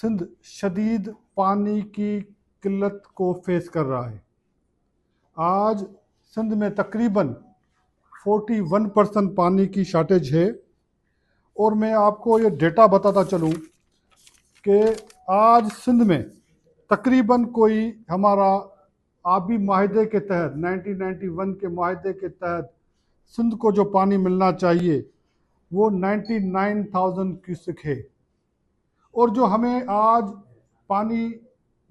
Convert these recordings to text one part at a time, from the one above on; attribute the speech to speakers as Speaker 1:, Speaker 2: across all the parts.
Speaker 1: सिंध शदीद पानी की किल्लत को फेस कर रहा है। आज सिंध में तकरीबन 41% पानी की शार्टेज है। और मैं आपको ये डेटा बताता चलूँ कि आज सिंध में तकरीबन कोई हमारा आबी माहिदे के तहत 1991 के माहिदे के तहत सिंध को जो पानी मिलना चाहिए वो 99,000 क्यूसेक है। और जो हमें आज पानी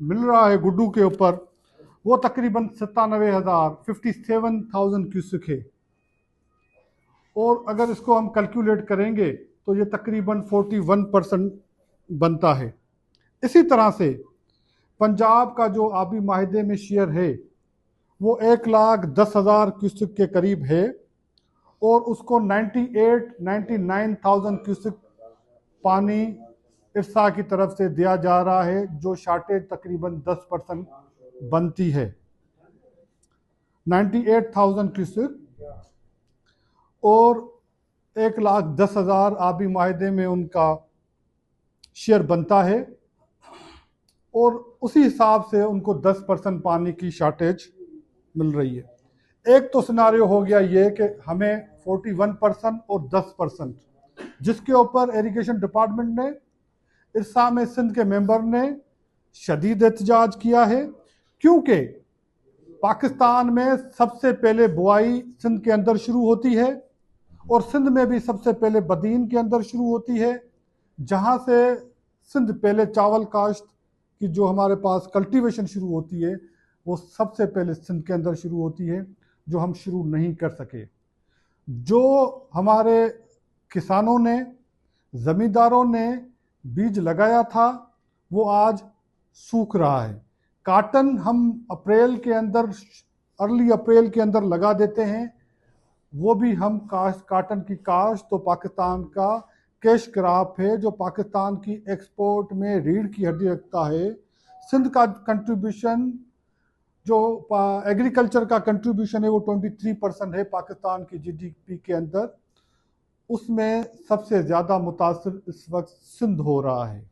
Speaker 1: मिल रहा है गुड्डू के ऊपर वो तकरीबन 57,000 क्यूसेक है। और अगर इसको हम कैलकुलेट करेंगे तो ये तकरीबन 41% बनता है। इसी तरह से पंजाब का जो आबी माहिदे में शेयर है वो 1,10,000 क्यूसेक के करीब है और उसको 99,000 क्यूसेक पानी इफ्सा की तरफ से दिया जा रहा है, जो शार्टेज तकरीबन 10% बनती है। 98,000 क्यूसेक और 1,10,000 आबी माहिदे में उनका शेयर बनता है और उसी हिसाब से उनको 10% पानी की शार्टेज मिल रही है। एक तो सिनारियो हो गया ये कि हमें 41% और 10%, जिसके ऊपर इरिगेशन डिपार्टमेंट ने इरसा में सिंध के मेंबर ने शदीद एहतजाज किया है, क्योंकि पाकिस्तान में सबसे पहले बुआई सिंध के अंदर शुरू होती है और सिंध में भी सबसे पहले बदीन के अंदर शुरू होती है, जहाँ से सिंध पहले चावल काश्त की जो हमारे पास कल्टीवेशन शुरू होती है वो सबसे पहले सिंध के अंदर शुरू होती है, जो हम शुरू नहीं कर सके। जो हमारे किसानों ने, ज़मींदारों ने बीज लगाया था वो आज सूख रहा है। काटन हम अप्रैल के अंदर, अर्ली अप्रैल के अंदर लगा देते हैं, वो भी हम काटन की काश्त तो पाकिस्तान का कैश क्रॉप है, जो पाकिस्तान की एक्सपोर्ट में रीढ़ की हड्डी रखता है। सिंध का कंट्रीब्यूशन, जो एग्रीकल्चर का कंट्रीब्यूशन है वो 23% है पाकिस्तान की जीडीपी के अंदर, उसमें सबसे ज़्यादा मुतासिर इस वक्त सिंध हो रहा है।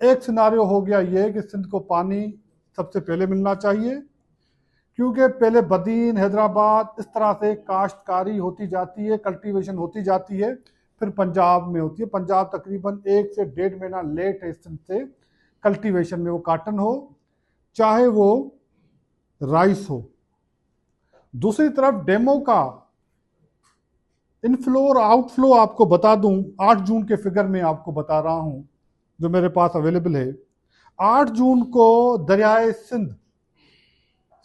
Speaker 1: एक सिनारियो हो गया ये कि सिंध को पानी सबसे पहले मिलना चाहिए, क्योंकि पहले बदीन, हैदराबाद, इस तरह से काश्तकारी होती जाती है, कल्टीवेशन होती जाती है, फिर पंजाब में होती है। पंजाब तकरीबन 1 से 1.5 महीना लेट है सिंध से कल्टीवेशन में, वो काटन हो चाहे वो राइस हो। दूसरी तरफ डेमो का इनफ्लो और आउटफ्लो आपको बता दूं, 8 जून के फिगर में आपको बता रहा हूं जो मेरे पास अवेलेबल है। 8 जून को दरियाए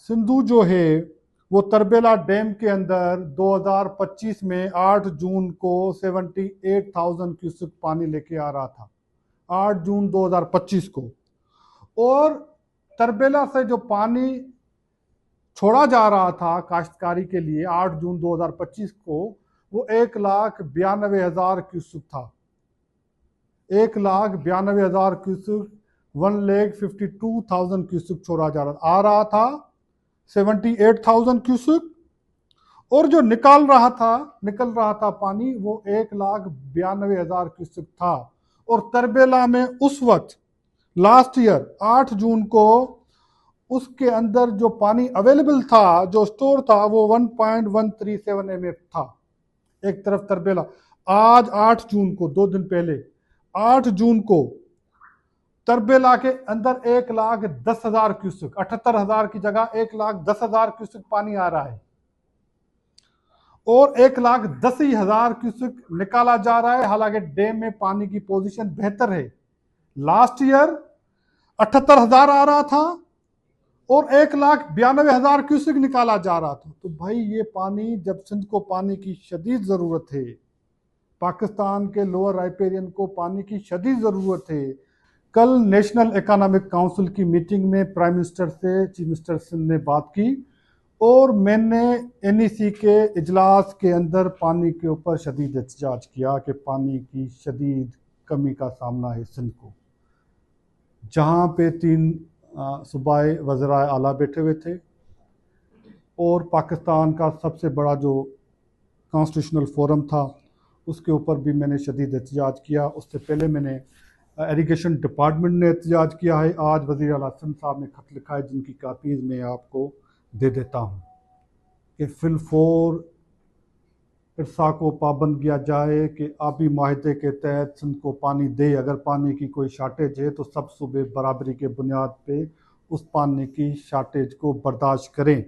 Speaker 1: सिंधु जो है वो तरबेला डैम के अंदर 2025 में 8 जून को 78,000 क्यूसेक पानी लेके आ रहा था, 8 जून 2025 को। और तरबेला से जो पानी छोड़ा जा रहा था काश्तकारी के लिए 8 जून 2025 को, वो 1,92,000 क्यूसेक था। 1,92,000 क्यूसेक, 1,52,000 क्यूसेक छोड़ा जा रहा, आ रहा था 78,000 क्यूसेक, और जो निकल रहा था पानी वो 1,92,000 क्यूसेक था। और तरबेला में उस वक्त लास्ट ईयर 8 जून को उसके अंदर जो पानी अवेलेबल था, जो स्टोर था, वो 1.137 MF था एक तरफ तरबेला। आज 8 जून को, 2 दिन पहले 8 जून को तरबेला के अंदर 1,10,000 क्यूसेक, 78,000 की जगह 1,10,000 क्यूसेक पानी आ रहा है और 1,10,000 क्यूसेक निकाला जा रहा है। हालांकि डैम में पानी की पोजीशन बेहतर है। लास्ट ईयर 78,000 आ रहा था और 1,92,000 क्यूसेक निकाला जा रहा था। तो भाई ये पानी, जब सिंध को पानी की शदीद ज़रूरत है, पाकिस्तान के लोअर राइपेरियन को पानी की शदीद ज़रूरत है। कल नेशनल इकोनॉमिक काउंसिल की मीटिंग में प्राइम मिनिस्टर से चीफ मिनिस्टर सिंध ने बात की और मैंने NEC के इजलास के अंदर पानी के ऊपर शदीद एहतजाज किया कि पानी की शदीद कमी का सामना है सिंध को, जहाँ पे 3 सूबाई वज़राए आला बैठे हुए थे और पाकिस्तान का सबसे बड़ा जो कॉन्स्टिट्यूशनल फोरम था उसके ऊपर भी मैंने शदीद एहतजाज किया। उससे पहले मैंने इरिगेशन डिपार्टमेंट ने एहतजाज किया है। आज वज़ीर आला सिंध साहब ने खत लिखा है, जिनकी कापीज़ मैं आपको दे देता हूँ कि फिलफोर इरसा को पाबंद किया जाए कि आबी माहदे के तहत सिंध को पानी दे। अगर पानी की कोई शार्टेज है तो सब सूबे बराबरी के बुनियाद पे उस पानी की शार्टेज को बर्दाश्त करें।